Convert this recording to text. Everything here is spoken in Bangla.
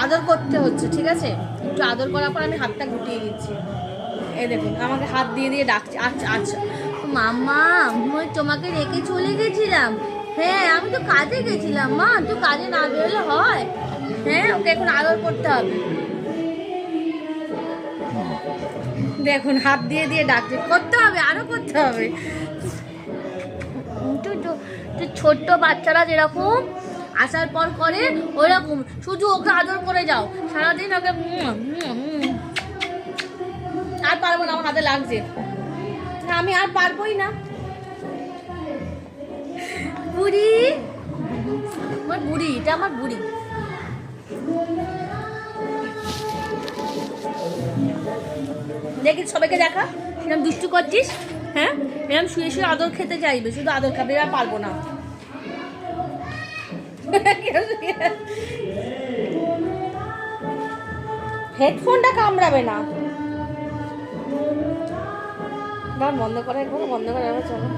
আদর করতে হচ্ছে, ঠিক আছে? একটু আদর করার পর আমি হাতটা গুটিয়ে দিচ্ছি। এই দেখুন আমাকে হাত দিয়ে দিয়ে ডাকছে। আচ্ছা আচ্ছা মাম্মা, আমি তোমাকে রেখে চলে গেছিলাম। হ্যাঁ আমি তো কাজে গেছিলাম মা, তুই কাজে না বেরোলে হয়? হ্যাঁ ওকে এখন আদর করতে হবে। দেখুন হাত দিয়ে দিয়ে ডাকছে, করতে হবে, আরো করতে হবে। তো ছোট্ট বাচ্চারা যেরকম আসার পর করে ওরকম শুধু ওকে আদর করে যাও সারাদিন, ওকে আর পারবো না, আমার হাতে লাগছে, আমি আর পারবোই না। বুড়ি, আমার বুড়ি, এটা আমার বুড়ি। দেখিস সবাইকে দেখা এরকম দুষ্টু করছিস। হ্যাঁ এরকম শুয়ে শুয়ে আদর খেতে চাইবে, শুধু আদর খাবে, আর পারবো না। হেডফোনটা কামড়াবে না, বন্ধ করে, বন্ধ করে চলো।